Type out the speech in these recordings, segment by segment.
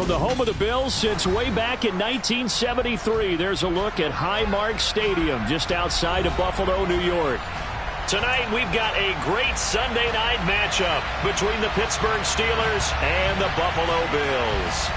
From the home of the Bills since way back in 1973, there's a look at Highmark Stadium just outside of Buffalo, New York. Tonight, we've got a great Sunday night matchup between the Pittsburgh Steelers and the Buffalo Bills.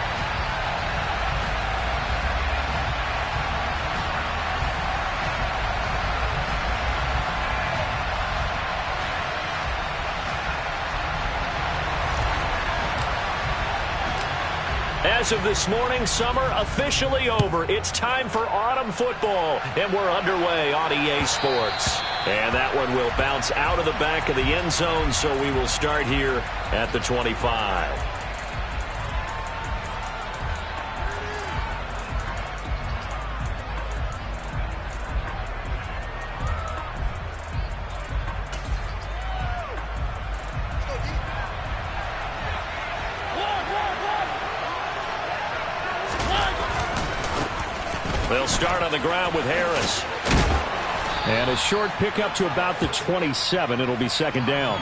As of this morning, summer officially over. It's time for autumn football, and we're underway on EA Sports. And that one will bounce out of the back of the end zone, so we will start here at the 25. They'll start on the ground with Harris. And a short pickup to about the 27. It'll be second down.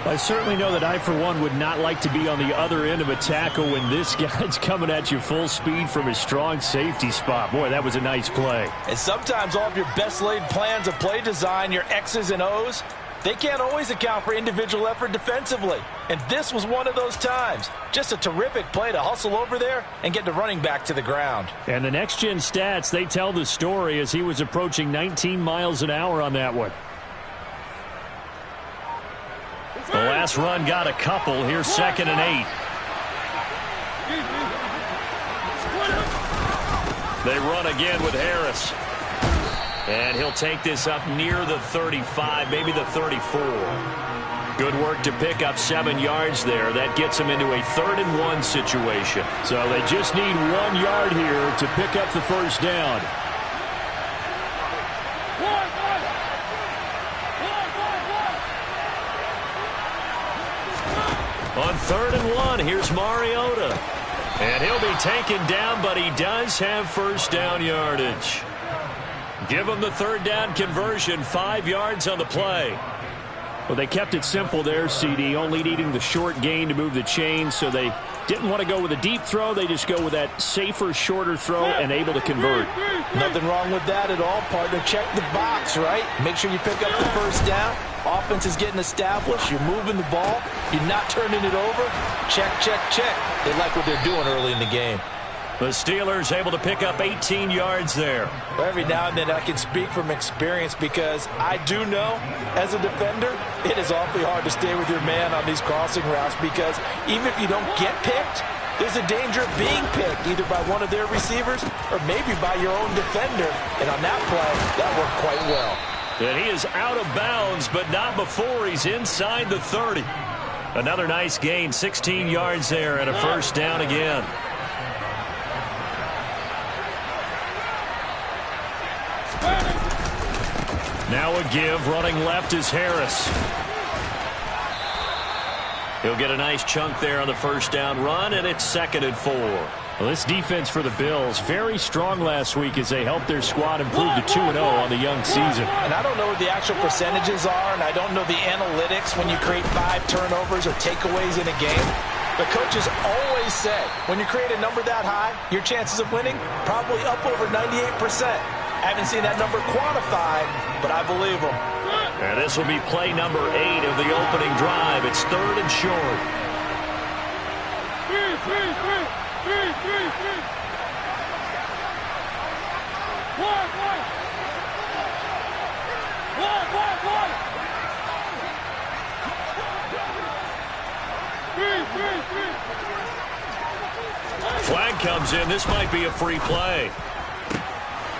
I certainly know that I, for one, would not like to be on the other end of a tackle when this guy's coming at you full speed from his strong safety spot. Boy, that was a nice play. And sometimes all of your best laid plans of play design, your X's and O's, they can't always account for individual effort defensively. And this was one of those times. Just a terrific play to hustle over there and get the running back to the ground. And the next-gen stats, they tell the story as he was approaching 19 miles an hour on that one. The last run got a couple. Here's 2nd and 8. They run again with Harris. And he'll take this up near the 35, maybe the 34. Good work to pick up 7 yards there. That gets them into a 3rd and 1 situation. So they just need 1 yard here to pick up the first down. On 3rd and 1, here's Mariota. And he'll be taken down, but he does have first down yardage. Give them the 3rd down conversion, 5 yards on the play. Well, they kept it simple there, CD, only needing the short gain to move the chain, so they didn't want to go with a deep throw. They just go with that safer, shorter throw and able to convert. Nothing wrong with that at all, partner. Check the box, right? Make sure you pick up the first down. Offense is getting established. You're moving the ball. You're not turning it over. Check, check, check. They like what they're doing early in the game. The Steelers able to pick up 18 yards there. Every now and then I can speak from experience because I do know, as a defender, it is awfully hard to stay with your man on these crossing routes because even if you don't get picked, there's a danger of being picked either by one of their receivers or maybe by your own defender. And on that play, that worked quite well. And he is out of bounds, but not before he's inside the 30. Another nice gain, 16 yards there and a first down again. Now a give, running left is Harris. He'll get a nice chunk there on the first down run, and it's 2nd and 4. Well, this defense for the Bills, very strong last week as they helped their squad improve to 2-0 on the young season. And I don't know what the actual percentages are, and I don't know the analytics when you create 5 turnovers or takeaways in a game. But coaches always say, when you create a number that high, your chances of winning probably up over 98%. I haven't seen that number quantified, but I believe them. And this will be play number 8 of the opening drive. It's 3rd and short. Flag comes in. This might be a free play.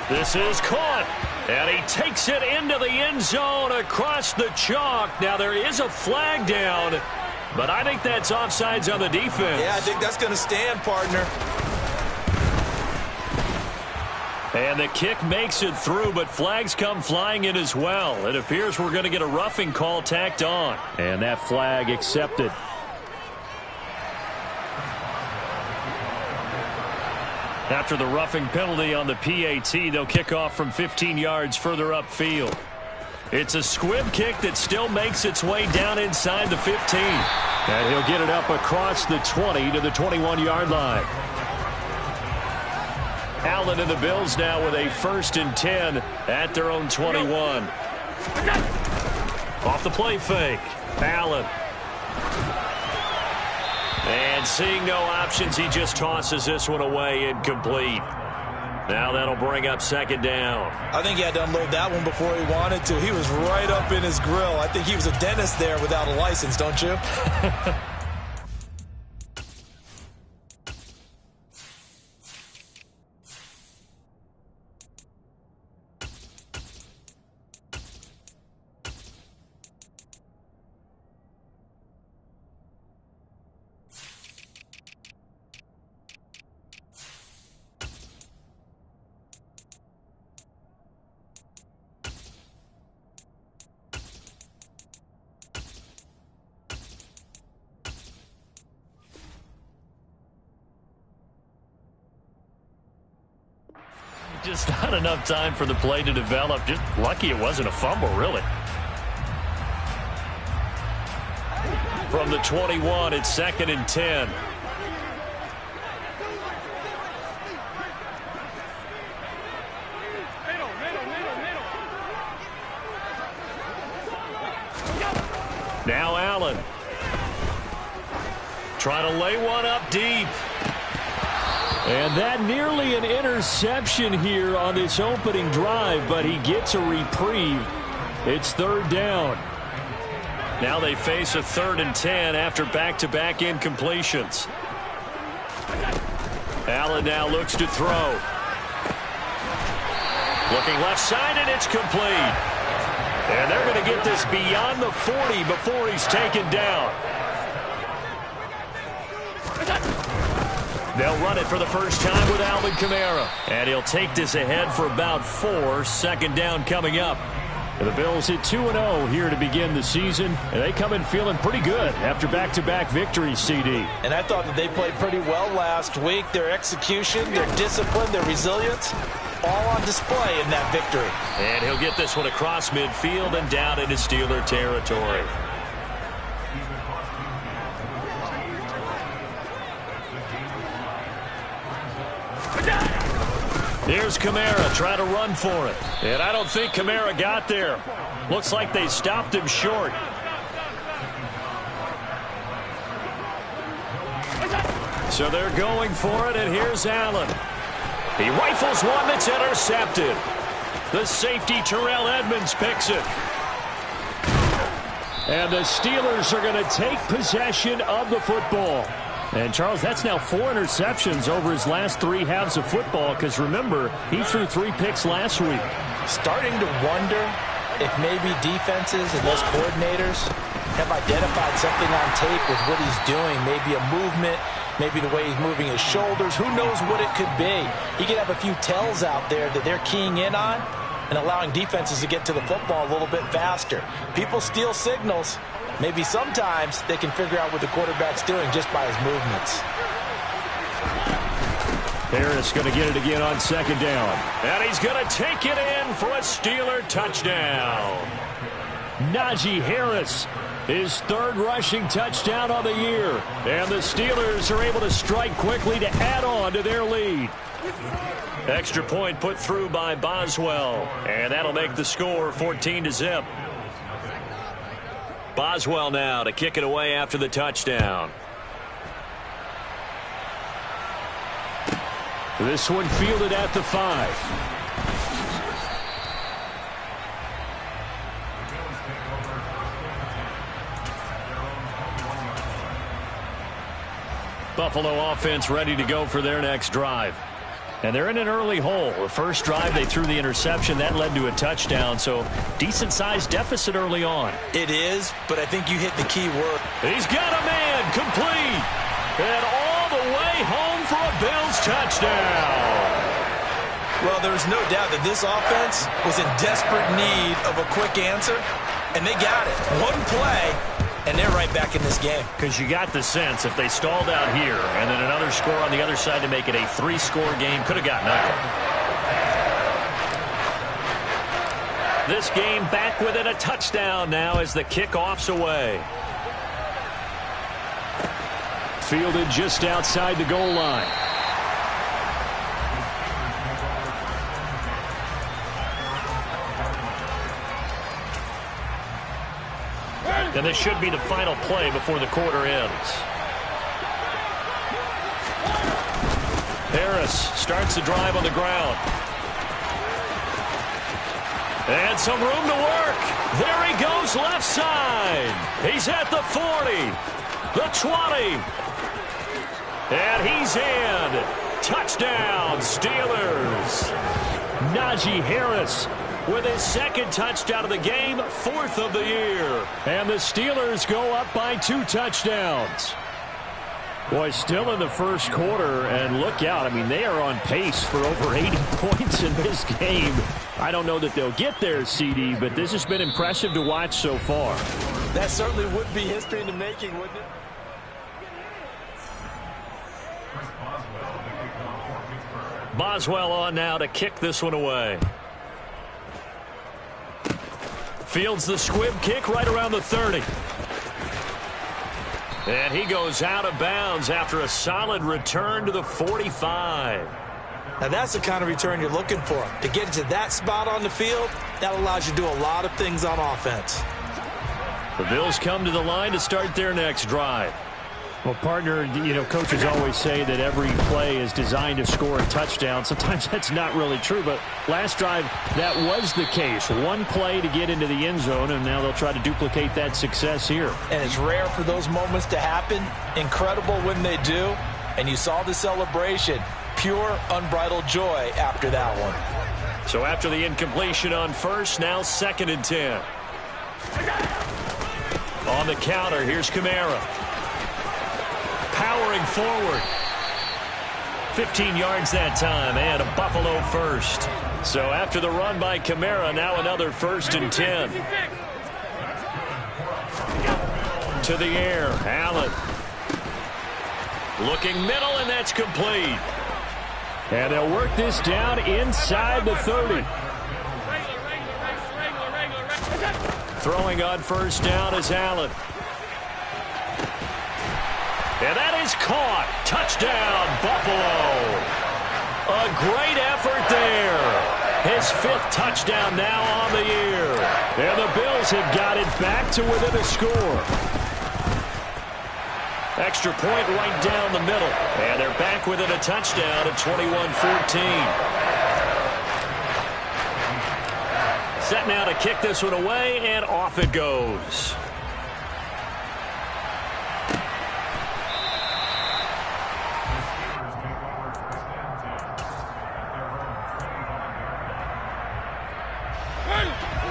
This is caught, and he takes it into the end zone across the chalk. Now, there is a flag down, but I think that's offsides on the defense. Yeah, I think that's going to stand, partner. And the kick makes it through, but flags come flying in as well. It appears we're going to get a roughing call tacked on. And that flag accepted. After the roughing penalty on the PAT, they'll kick off from 15 yards further upfield. It's a squib kick that still makes its way down inside the 15. And he'll get it up across the 20 to the 21-yard line. Allen and the Bills now with a 1st and 10 at their own 21. Off the play fake. Allen. And seeing no options, he just tosses this one away incomplete. Now that'll bring up 2nd down. I think he had to unload that one before he wanted to. He was right up in his grill. I think he was a dentist there without a license, don't you? Just not enough time for the play to develop. Just lucky it wasn't a fumble, really. From the 21, it's 2nd and 10. Now Allen. Trying to lay one up deep. And that nearly an interception here on this opening drive, but he gets a reprieve. It's 3rd down. Now they face a 3rd and 10 after back-to-back incompletions. Allen now looks to throw. Looking left side, and it's complete. And they're going to get this beyond the 40 before he's taken down. They'll run it for the first time with Alvin Kamara. And he'll take this ahead for about 4. 2nd down coming up. The Bills hit 2-0 here to begin the season. And they come in feeling pretty good after back-to-back victories, CD. And I thought that they played pretty well last week. Their execution, their discipline, their resilience, all on display in that victory. And he'll get this one across midfield and down into Steeler territory. Here's Kamara trying to run for it. And I don't think Kamara got there. Looks like they stopped him short. So they're going for it, and here's Allen. He rifles one that's intercepted. The safety, Terrell Edmonds, picks it. And the Steelers are going to take possession of the football. And, Charles, that's now 4 interceptions over his last 3 halves of football, because, remember, he threw 3 picks last week. Starting to wonder if maybe defenses and those coordinators have identified something on tape with what he's doing. Maybe a movement, maybe the way he's moving his shoulders. Who knows what it could be? He could have a few tells out there that they're keying in on and allowing defenses to get to the football a little bit faster. People steal signals. Maybe sometimes they can figure out what the quarterback's doing just by his movements. Harris going to get it again on 2nd down. And he's going to take it in for a Steeler touchdown. Najee Harris, his 3rd rushing touchdown of the year. And the Steelers are able to strike quickly to add on to their lead. Extra point put through by Boswell. And that'll make the score 14-0. Boswell now to kick it away after the touchdown. This one fielded at the 5. Buffalo offense ready to go for their next drive. And they're in an early hole. The first drive, they threw the interception. That led to a touchdown, so decent-sized deficit early on. It is, but I think you hit the key word. He's got a man, complete, and all the way home for a Bills touchdown. Well, there's no doubt that this offense was in desperate need of a quick answer, and they got it. One play, and they're right back in this game. Because you got the sense if they stalled out here and then another score on the other side to make it a 3-score game, could have gotten ugly. This game back within a touchdown now as the kickoff's away. Fielded just outside the goal line. And this should be the final play before the quarter ends. Harris starts the drive on the ground. And some room to work. There he goes left side. He's at the 40, the 20. And he's in. Touchdown, Steelers. Najee Harris with his second touchdown of the game, 4th of the year. And the Steelers go up by 2 touchdowns. Boy, still in the first quarter, and look out. I mean, they are on pace for over 80 points in this game. I don't know that they'll get there, CD, but this has been impressive to watch so far. That certainly would be history in the making, wouldn't it? Boswell on now to kick this one away. Fields the squib kick right around the 30. And he goes out of bounds after a solid return to the 45. Now that's the kind of return you're looking for. To get into that spot on the field, that allows you to do a lot of things on offense. The Bills come to the line to start their next drive. Well, partner, you know, coaches always say that every play is designed to score a touchdown. Sometimes that's not really true, but last drive, that was the case. One play to get into the end zone, and now they'll try to duplicate that success here. And it's rare for those moments to happen. Incredible when they do. And you saw the celebration. Pure, unbridled joy after that one. So after the incompletion on first, now 2nd and 10. On the counter, here's Kamara. Powering forward. 15 yards that time, and a Buffalo first. So after the run by Kamara, now another 1st and 10. To the air, Allen. Looking middle, and that's complete. And they'll work this down inside the 30. Throwing on first down is Allen. And that is caught. Touchdown, Buffalo. A great effort there. His 5th touchdown now on the year. And the Bills have got it back to within a score. Extra point right down the middle. And they're back within a touchdown at 21-14. Set now to kick this one away, and off it goes.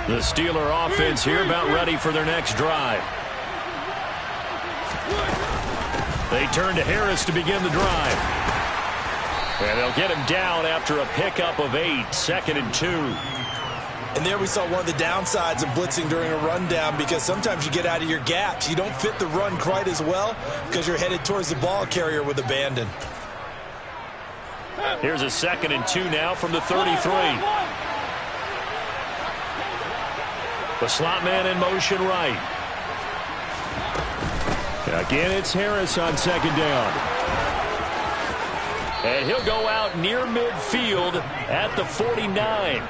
The Steeler offense here about ready for their next drive. They turn to Harris to begin the drive. And they'll get him down after a pickup of 8, 2nd and 2. And there we saw one of the downsides of blitzing during a rundown, because sometimes you get out of your gaps. You don't fit the run quite as well because you're headed towards the ball carrier with abandon. Here's a 2nd and 2 now from the 33. The slot man in motion right. Again, it's Harris on 2nd down. And he'll go out near midfield at the 49.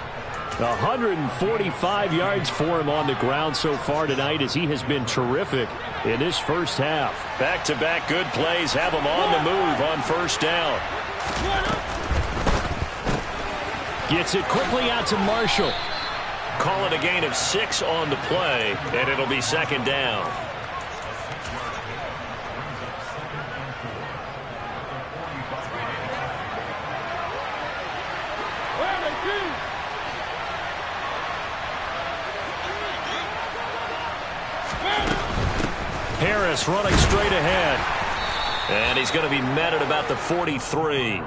145 yards for him on the ground so far tonight, as he has been terrific in this first half. Back-to-back good plays have him on the move on first down. Gets it quickly out to Marshall. Call it a gain of 6 on the play, and it'll be 2nd down. Harris running straight ahead. And he's going to be met at about the 43.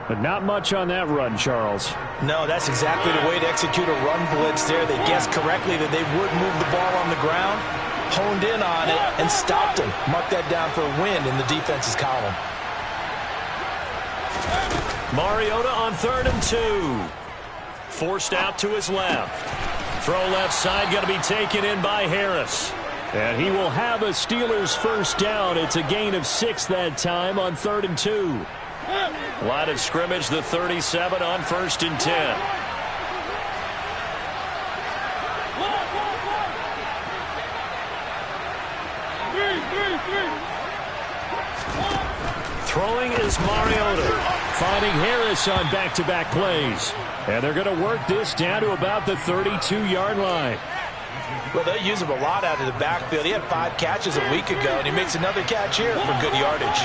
But not much on that run, Charles. No, that's exactly the way to execute a run blitz there. They guessed correctly that they would move the ball on the ground, honed in on it, and stopped him. Mark that down for a win in the defense's column. Mariota on 3rd and 2. Forced out to his left. Throw left side, going to be taken in by Harris. And he will have a Steelers first down. It's a gain of 6 that time on 3rd and 2. Line of scrimmage, the 37 on 1st and 10. Throwing is Mariota. Finding Harris on back-to-back plays. And they're going to work this down to about the 32-yard line. Well, they use him a lot out of the backfield. He had 5 catches a week ago, and he makes another catch here for good yardage.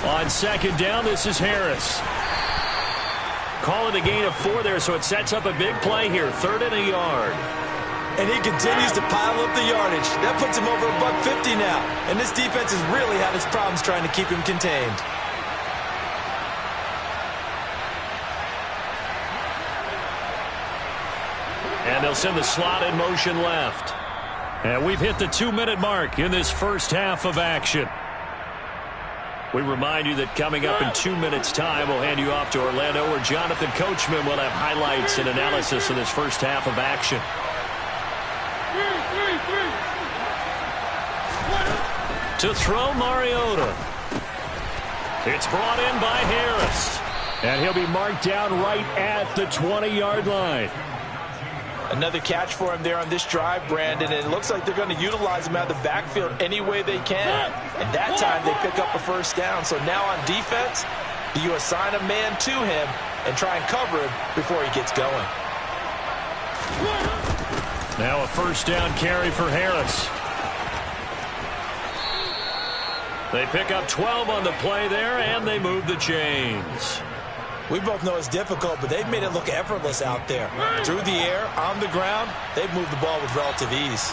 On 2nd down, this is Harris. Call it a gain of 4 there, so it sets up a big play here. 3rd and a yard. And he continues to pile up the yardage. That puts him over $150 now. And this defense has really had its problems trying to keep him contained. And they'll send the slot in motion left. And we've hit the 2-minute mark in this first half of action. We remind you that coming up in 2 minutes' time, we'll hand you off to Orlando, where Jonathan Coachman will have highlights and analysis of this first half of action. To throw, Mariota. It's brought in by Harris. And he'll be marked down right at the 20-yard line. Another catch for him there on this drive, Brandon, and it looks like they're going to utilize him out of the backfield any way they can. And that time they pick up a first down. So now on defense, do you assign a man to him and try and cover him before he gets going? Now a first down carry for Harris. They pick up 12 on the play there, and they move the chains. We both know it's difficult, but they've made it look effortless out there. Through the air, on the ground, they've moved the ball with relative ease.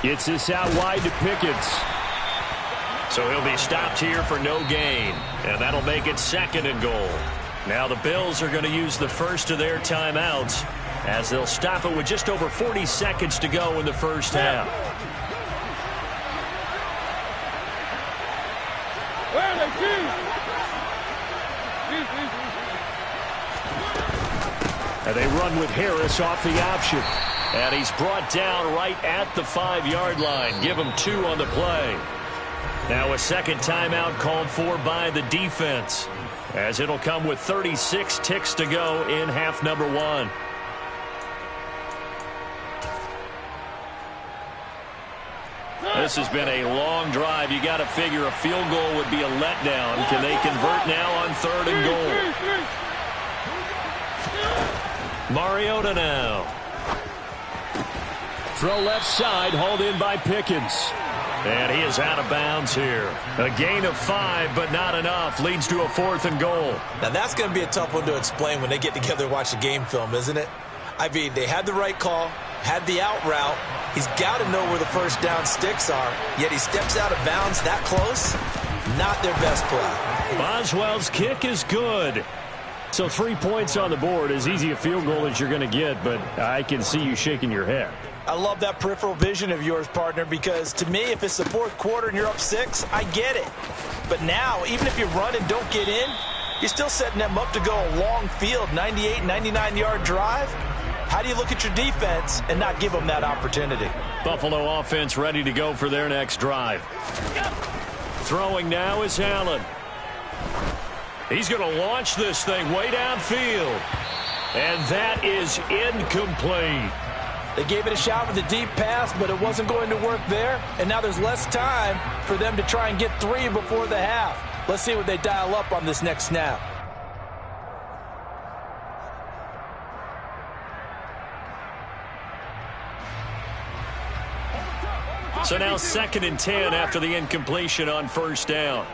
Gets this out wide to Pickens. So he'll be stopped here for no gain. And that'll make it 2nd and goal. Now the Bills are going to use the first of their timeouts as they'll stop it with just over 40 seconds to go in the first half. And they run with Harris off the option. And he's brought down right at the 5-yard line. Give him 2 on the play. Now a second timeout called for by the defense, as it'll come with 36 ticks to go in half number 1. This has been a long drive. You got to figure a field goal would be a letdown. Can they convert now on 3rd and goal? Mariota now. Throw left side, hauled in by Pickens. And he is out of bounds here. A gain of 5, but not enough. Leads to a 4th and goal. Now that's going to be a tough one to explain when they get together and watch the game film, isn't it? I mean, they had the right call, had the out route. He's got to know where the first down sticks are, yet he steps out of bounds that close. Not their best play. Boswell's kick is good. So 3 points on the board, as easy a field goal as you're going to get, but I can see you shaking your head. I love that peripheral vision of yours, partner, because to me, if it's the 4th quarter and you're up 6, I get it. But now, even if you run and don't get in, you're still setting them up to go a long field, 98, 99-yard drive. How do you look at your defense and not give them that opportunity? Buffalo offense ready to go for their next drive. Throwing now is Allen. He's going to launch this thing way downfield. And that is incomplete. They gave it a shot with a deep pass, but it wasn't going to work there. And now there's less time for them to try and get 3 before the half. Let's see what they dial up on this next snap. So now 2nd and 10 after the incompletion on first down.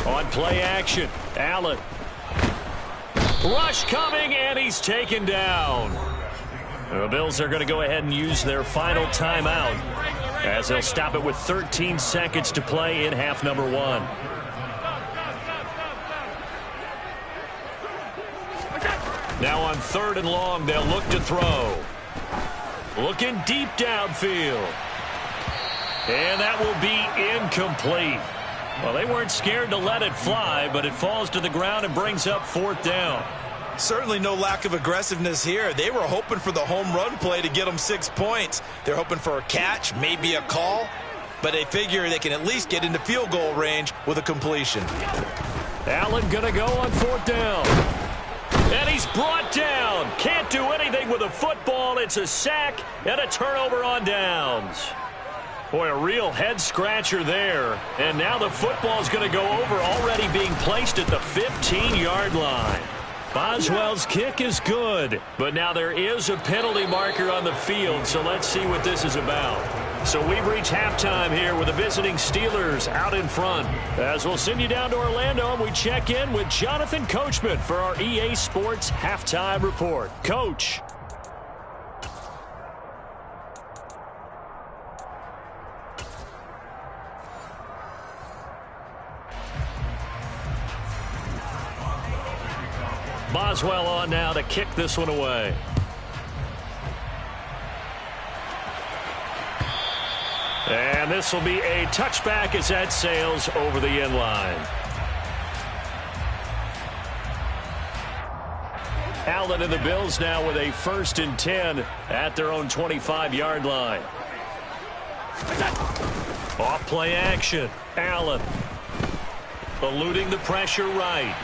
On play action, Allen. Rush coming, and he's taken down. The Bills are going to go ahead and use their final timeout as they'll stop it with 13 seconds to play in half number 1. Now on 3rd and long, they'll look to throw. Looking deep downfield. And that will be incomplete. Well, they weren't scared to let it fly, but it falls to the ground and brings up 4th down. Certainly no lack of aggressiveness here. They were hoping for the home run play to get them 6 points. They're hoping for a catch, maybe a call, but they figure they can at least get into field goal range with a completion. Allen going to go on 4th down. And he's brought down. Can't do anything with a football. It's a sack and a turnover on downs. Boy, a real head-scratcher there. And now the football's going to go over, already being placed at the 15-yard line. Boswell's kick is good, but now there is a penalty marker on the field, so let's see what this is about. So we've reached halftime here with the visiting Steelers out in front. As we'll send you down to Orlando, and we check in with Jonathan Coachman for our EA Sports Halftime Report. Coach. Boswell on now to kick this one away. And this will be a touchback as that sails over the end line. Allen and the Bills now with a 1st and 10 at their own 25-yard line. Off play action. Allen eluding the pressure right.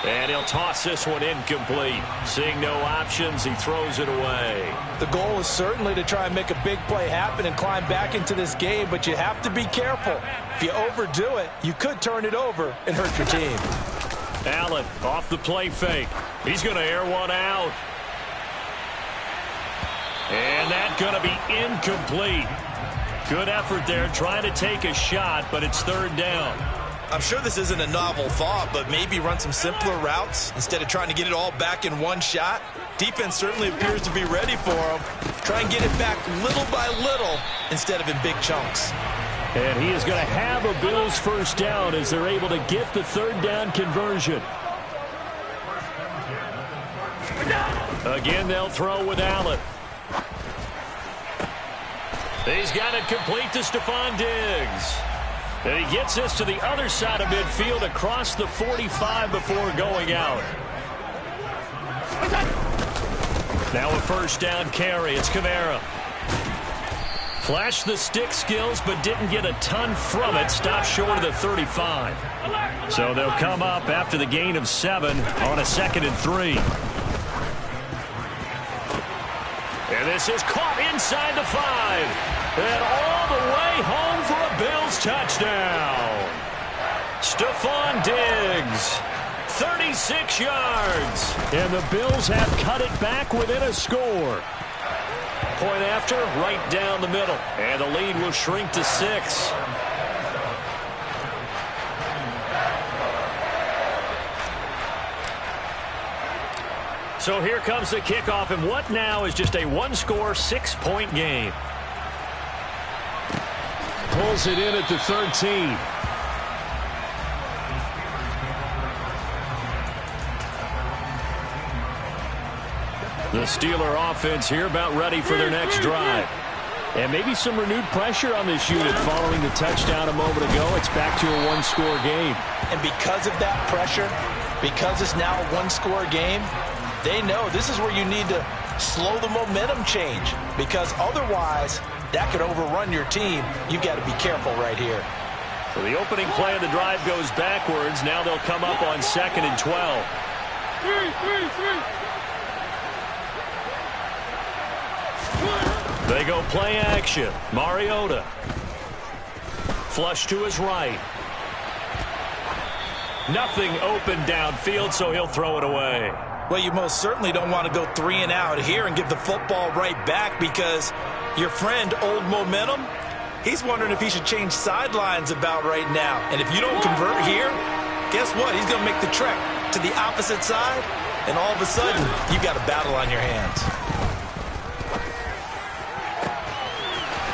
And he'll toss this one incomplete. Seeing no options, he throws it away. The goal is certainly to try and make a big play happen and climb back into this game, but you have to be careful. If you overdo it, you could turn it over and hurt your team. Allen off the play fake. He's going to air one out. And that's going to be incomplete. Good effort there trying to take a shot, but it's 3rd down. I'm sure this isn't a novel thought, but maybe run some simpler routes instead of trying to get it all back in one shot. Defense certainly appears to be ready for him. Try and get it back little by little instead of in big chunks. And he is going to have a Bills 1st down as they're able to get the 3rd down conversion. Again, they'll throw with Allen. He's got it complete to Stephon Diggs. And he gets this to the other side of midfield across the 45 before going out. Now a 1st down carry. It's Kamara. Flashed the stick skills, but didn't get a ton from it. Stopped short of the 35. So they'll come up after the gain of 7 on a 2nd and 3. And this is caught inside the 5. And all the way home for a Bills touchdown. Stephon Diggs, 36 yards. And the Bills have cut it back within a score. Point after, right down the middle. And the lead will shrink to 6. So here comes the kickoff, and what now is just a 1-score, 6-point game. Pulls it in at the 13. The Steeler offense here about ready for their next drive. And maybe some renewed pressure on this unit following the touchdown a moment ago. It's back to a 1-score game. And because of that pressure, because it's now a 1-score game, they know this is where you need to slow the momentum change, because otherwise that could overrun your team. You've got to be careful right here. So the opening play of the drive goes backwards. Now they'll come up on 2nd and 12. They go play action. Mariota. Flush to his right. Nothing open downfield, so he'll throw it away. Well, you most certainly don't want to go 3 and out here and give the football right back, because your friend, Old Momentum, He's wondering if he should change sidelines about right now. And if you don't convert here, guess what? He's going to make the trek to the opposite side, and all of a sudden, you've got a battle on your hands.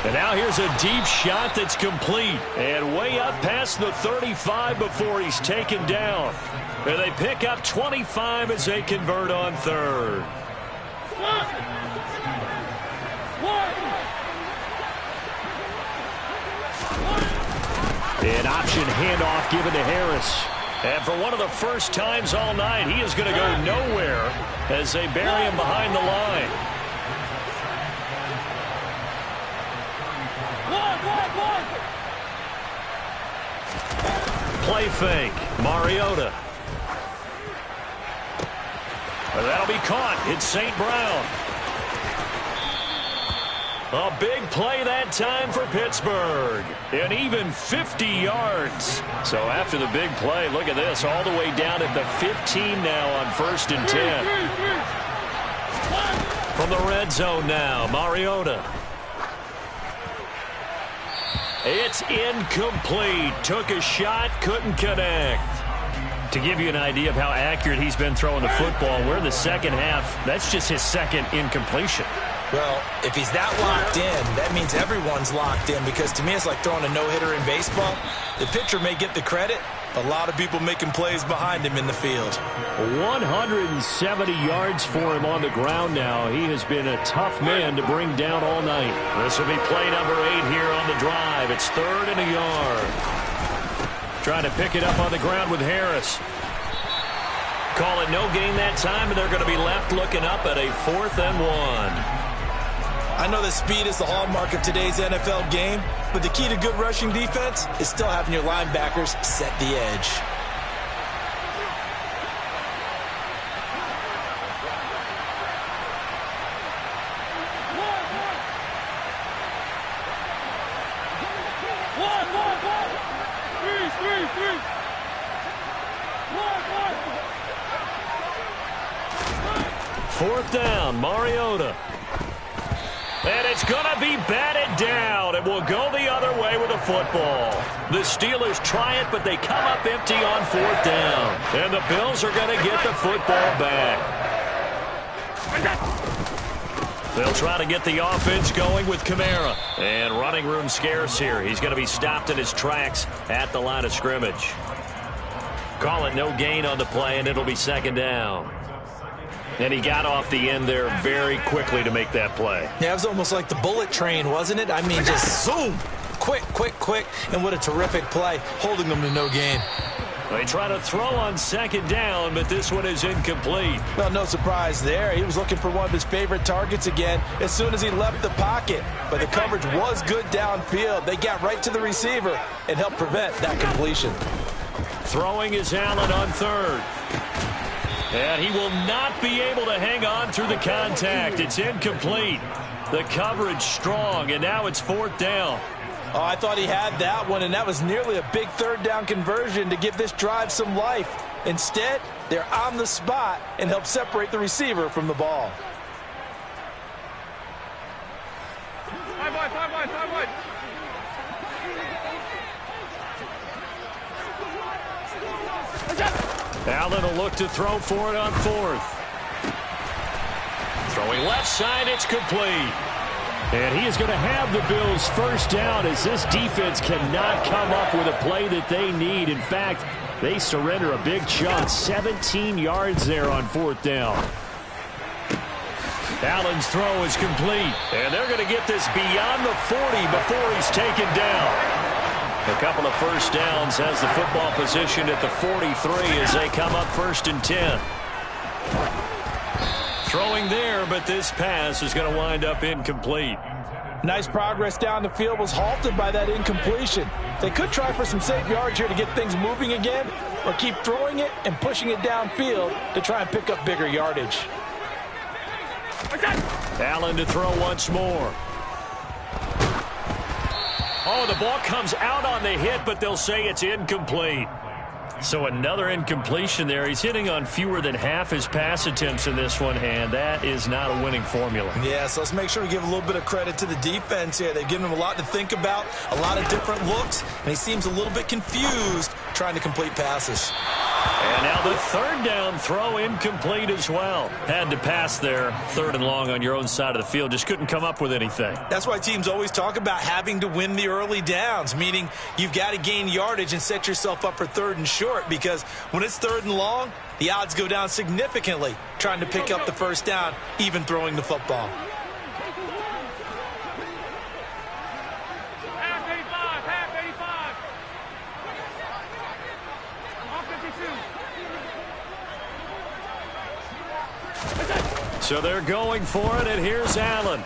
And now here's a deep shot that's complete. And way up past the 35 before he's taken down. And they pick up 25 as they convert on third. An option handoff given to Harris. And for one of the first times all night, he is going to go nowhere as they bury him behind the line. Play fake. Mariota. And that'll be caught. It's St. Brown. A big play that time for Pittsburgh. And even 50 yards. So after the big play, look at this. All the way down at the 15 now on 1st and 10. From the red zone now, Mariota. It's incomplete. Took a shot, couldn't connect. To give you an idea of how accurate he's been throwing the football, we're in the second half. That's just his second incompletion. Well, if he's that locked in, that means everyone's locked in, because to me it's like throwing a no-hitter in baseball. The pitcher may get the credit, a lot of people making plays behind him in the field. 170 yards for him on the ground now. He has been a tough man to bring down all night. This will be play number 8 here on the drive. It's 3rd and a yard. Trying to pick it up on the ground with Harris. Call it no gain that time, and they're going to be left looking up at a 4th and 1. I know that speed is the hallmark of today's NFL game, but the key to good rushing defense is still having your linebackers set the edge. Fourth down, Mariota. And it's going to be batted down. It will go the other way with the football. The Steelers try it, but they come up empty on 4th down. And the Bills are going to get the football back. They'll try to get the offense going with Kamara. And running room scarce here. He's going to be stopped in his tracks at the line of scrimmage. Call it no gain on the play, and it'll be 2nd down. And he got off the end there very quickly to make that play. Yeah, it was almost like the bullet train, wasn't it? I mean, just zoom. Quick, quick, quick. And what a terrific play, holding them to no gain. They try to throw on 2nd down, but this one is incomplete. Well, no surprise there. He was looking for one of his favorite targets again as soon as he left the pocket. But the coverage was good downfield. They got right to the receiver and helped prevent that completion. Throwing is Allen on 3rd. And he will not be able to hang on through the contact. It's incomplete. The coverage strong, and now it's 4th down. Oh, I thought he had that one, and that was nearly a big 3rd down conversion to give this drive some life. Instead, they're on the spot and help separate the receiver from the ball. Allen will look to throw for it on 4th. Throwing left side, it's complete. And he is going to have the Bills' 1st down as this defense cannot come up with a play that they need. In fact, they surrender a big chunk, 17 yards there on 4th down. Allen's throw is complete. And they're going to get this beyond the 40 before he's taken down. A couple of 1st downs has the football positioned at the 43 as they come up 1st and 10. Throwing there, but this pass is going to wind up incomplete. Nice progress down the field was halted by that incompletion. They could try for some safe yards here to get things moving again, or keep throwing it and pushing it downfield to try and pick up bigger yardage. Allen to throw once more. Oh, the ball comes out on the hit, but they'll say it's incomplete. So another incompletion there. He's hitting on fewer than half his pass attempts in this one, and that is not a winning formula. Yeah, so let's make sure we give a little bit of credit to the defense here. They've given him a lot to think about, a lot of different looks, and he seems a little bit confused trying to complete passes. And now the third down throw incomplete as well. Had to pass there, 3rd and long on your own side of the field. Just couldn't come up with anything. That's why teams always talk about having to win the early downs, meaning you've got to gain yardage and set yourself up for 3rd and short, because when it's 3rd and long, the odds go down significantly trying to pick up the first down, even throwing the football. So they're going for it, and here's Allen.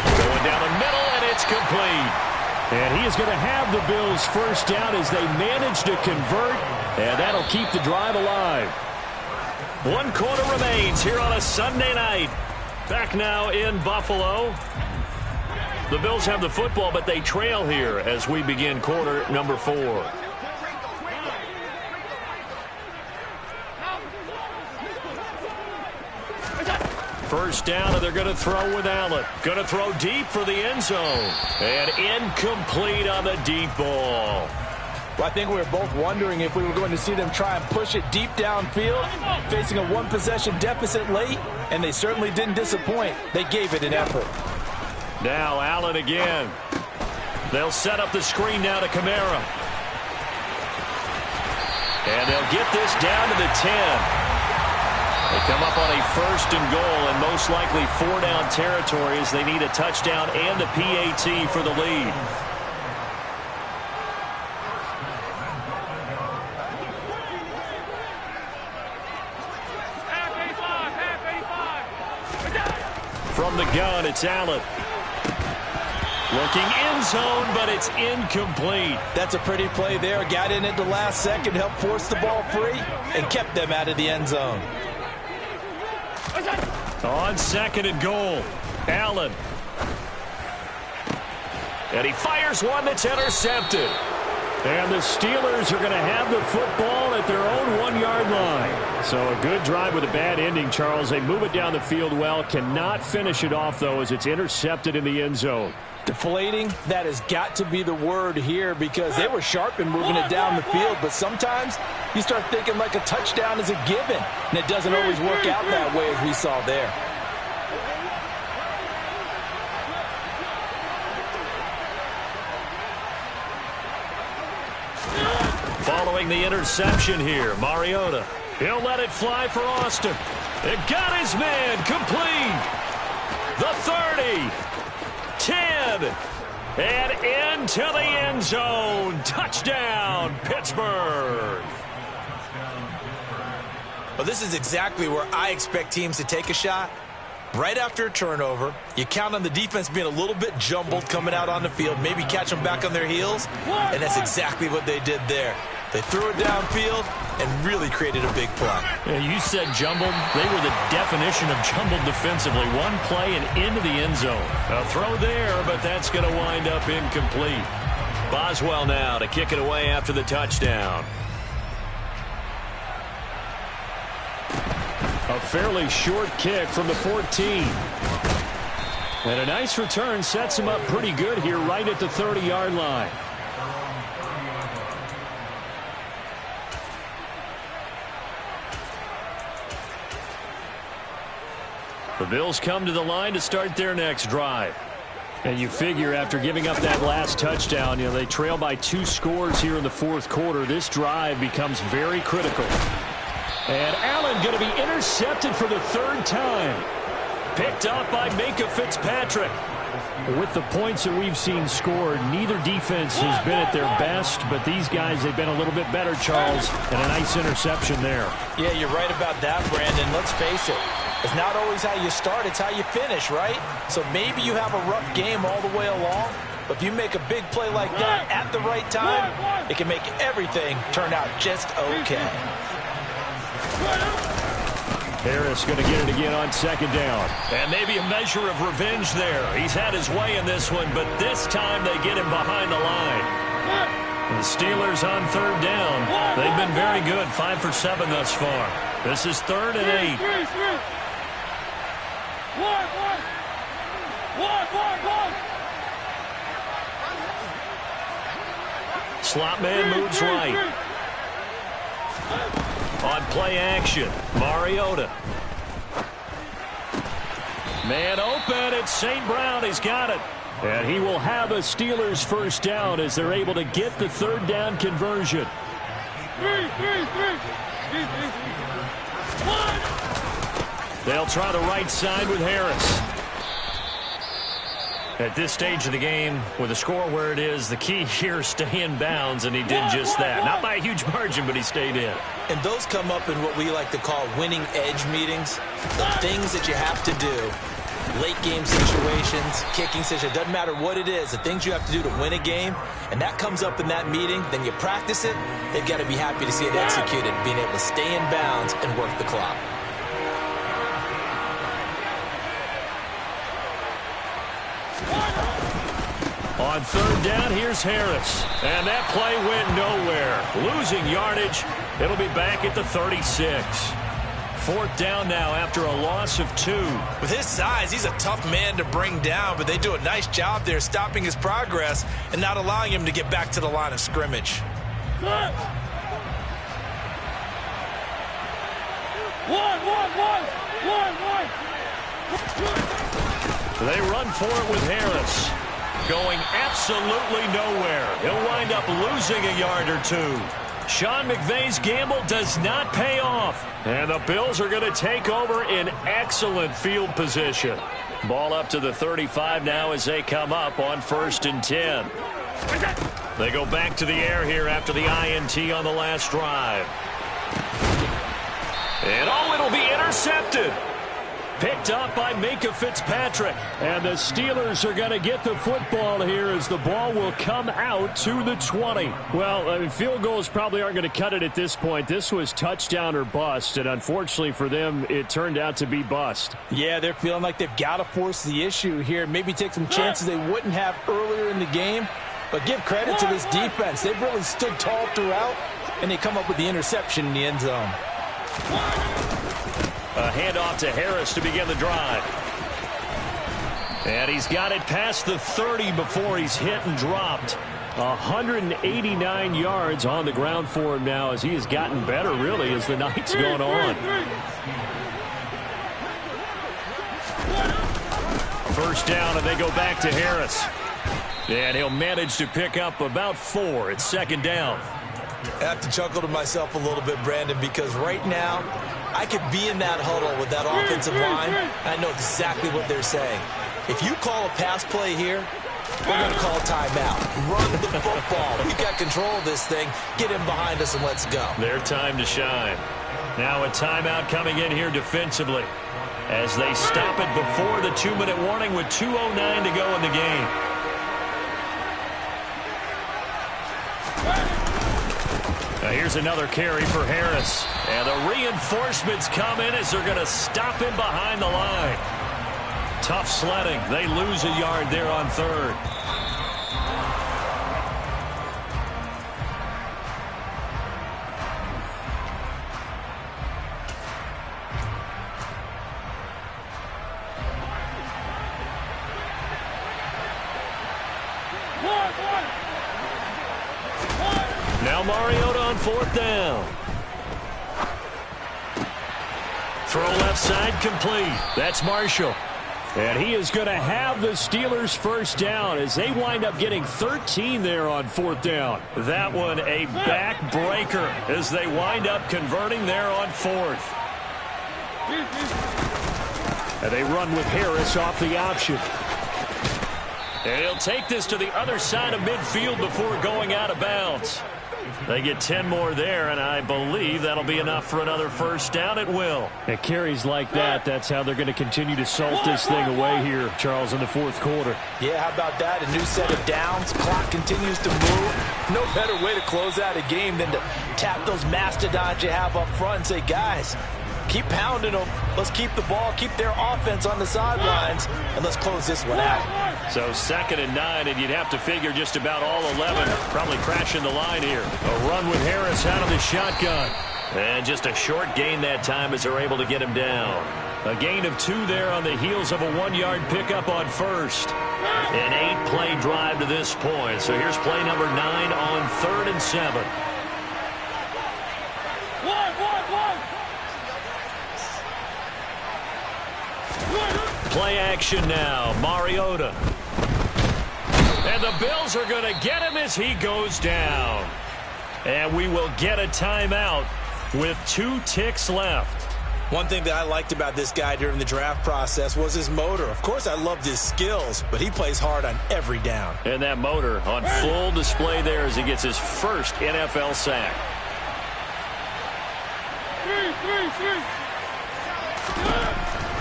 Going down the middle, and it's complete. And he is going to have the Bills first down as they manage to convert, and that'll keep the drive alive. 1 quarter remains here on a Sunday night. Back now in Buffalo. The Bills have the football, but they trail here as we begin quarter number 4. First down, and they're going to throw with Allen. Going to throw deep for the end zone. And incomplete on the deep ball. Well, I think we were both wondering if we were going to see them try and push it deep downfield, facing a 1-possession deficit late, and they certainly didn't disappoint. They gave it an effort. Now Allen again. They'll set up the screen now to Kamara. And they'll get this down to the 10. They come up on a 1st and goal, and most likely 4-down territory as they need a touchdown and a PAT for the lead. From the gun, it's Allen. Looking end zone, but it's incomplete. That's a pretty play there. Got in at the last second, helped force the ball free, and kept them out of the end zone. On 2nd and goal, Allen. And he fires one that's intercepted. And the Steelers are going to have the football at their own 1-yard line. So a good drive with a bad ending, Charles. They move it down the field well. Cannot finish it off, though, as it's intercepted in the end zone. Deflating, that has got to be the word here, because they were sharp in moving it down the field, but sometimes you start thinking like a touchdown is a given, and it doesn't always work out that way as we saw there. Following the interception here, Mariota. He'll let it fly for Austin. It got his man complete. The 30. 10, and into the end zone. Touchdown, Pittsburgh. Well, this is exactly where I expect teams to take a shot. Right after a turnover, you count on the defense being a little bit jumbled coming out on the field, maybe catch them back on their heels, and that's exactly what they did there. They threw it downfield and really created a big play. Yeah, you said jumbled. They were the definition of jumbled defensively. One play and into the end zone. A throw there, but that's going to wind up incomplete. Boswell now to kick it away after the touchdown. A fairly short kick from the 14. And a nice return sets him up pretty good here right at the 30-yard line. The Bills come to the line to start their next drive. And you figure after giving up that last touchdown, they trail by 2 scores here in the 4th quarter. This drive becomes very critical. And Allen going to be intercepted for the 3rd time. Picked up by Minka Fitzpatrick. With the points that we've seen scored, neither defense has been at their best, but these guys, they've been a little bit better, Charles, and a nice interception there. Yeah, you're right about that, Brandon. Let's face it. It's not always how you start, it's how you finish, right? So maybe you have a rough game all the way along, but if you make a big play like that at the right time, it can make everything turn out just okay. Harris going to get it again on 2nd down. And maybe a measure of revenge there. He's had his way in this one, but this time they get him behind the line. The Steelers on third down. They've been very good, 5 for 7 thus far. This is 3rd and 8. Slot man moves right. On play action, Mariota. Man open, it's St. Brown, he's got it. And he will have a Steelers first down as they're able to get the 3rd down conversion. They'll try the right side with Harris. At this stage of the game, with the score where it is, the key here is stay in bounds, and he did just that. Not by a huge margin, but he stayed in. And those come up in what we like to call winning edge meetings. The things that you have to do. Late game situations, kicking situations, doesn't matter what it is, the things you have to do to win a game, and that comes up in that meeting, then you practice it, they've got to be happy to see it executed, being able to stay in bounds and work the clock. On 3rd down, here's Harris. And that play went nowhere. Losing yardage. It'll be back at the 36. 4th down now after a loss of 2. With his size, he's a tough man to bring down, but they do a nice job there stopping his progress and not allowing him to get back to the line of scrimmage. They run for it with Harris. Going absolutely nowhere. He'll wind up losing a yard or 2. Sean McVay's gamble does not pay off. And the Bills are going to take over in excellent field position. Ball up to the 35 now as they come up on 1st and 10. They go back to the air here after the INT on the last drive. And it'll be intercepted. Picked up by Minka Fitzpatrick. And the Steelers are going to get the football here as the ball will come out to the 20. Well, I mean, field goals probably aren't going to cut it at this point. This was touchdown or bust, and unfortunately for them, it turned out to be bust. Yeah, they're feeling like they've got to force the issue here. Maybe take some chances they wouldn't have earlier in the game. But give credit to this defense. They've really stood tall throughout, and they come up with the interception in the end zone. A handoff to Harris to begin the drive. And he's got it past the 30 before he's hit and dropped. 189 yards on the ground for him now as he has gotten better, really, as the night's gone on. 1st down, and they go back to Harris. And he'll manage to pick up about 4. It's 2nd down. I have to chuckle to myself a little bit, Brandon, because right now I could be in that huddle with that offensive line, and I know exactly what they're saying. If you call a pass play here, we're going to call timeout. Run the football. We've got control of this thing. Get in behind us and let's go. Their time to shine. Now a timeout coming in here defensively as they stop it before the 2-minute warning with 2:09 to go in the game. Now here's another carry for Harris. And the reinforcements come in as they're going to stop him behind the line. Tough sledding. They lose a yard there on 3rd. Now Mariota on 4th down. Throw left side complete. That's Marshall. And he is going to have the Steelers first down as they wind up getting 13 there on 4th down. That one a backbreaker as they wind up converting there on 4th. And they run with Harris off the option. And he'll take this to the other side of midfield before going out of bounds. They get 10 more there, and I believe that'll be enough for another first down. It will. At carries like that, that's how they're going to continue to salt this thing away here, Charles, in the 4th quarter. Yeah, how about that? A new set of downs. Clock continues to move. No better way to close out a game than to tap those mastodons you have up front and say, guys, Keep pounding them. Let's keep the ball, keep their offense on the sidelines, and let's close this one out. So 2nd and 9, and you'd have to figure just about all 11 probably crashing the line here. A run with Harris out of the shotgun. And just a short gain that time as they're able to get him down. A gain of 2 there on the heels of a 1-yard pickup on first. An 8-play drive to this point. So here's play number 9 on 3rd and 7. Play action now. Mariota. And the Bills are going to get him as he goes down. And we will get a timeout with 2 ticks left. One thing that I liked about this guy during the draft process was his motor. Of course, I loved his skills, but he plays hard on every down. And that motor on full display there as he gets his first NFL sack.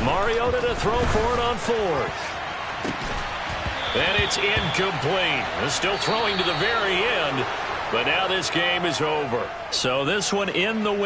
Mariota to throw for it on 4th. And it's incomplete. Still throwing to the very end, but now this game is over. So this one in the win.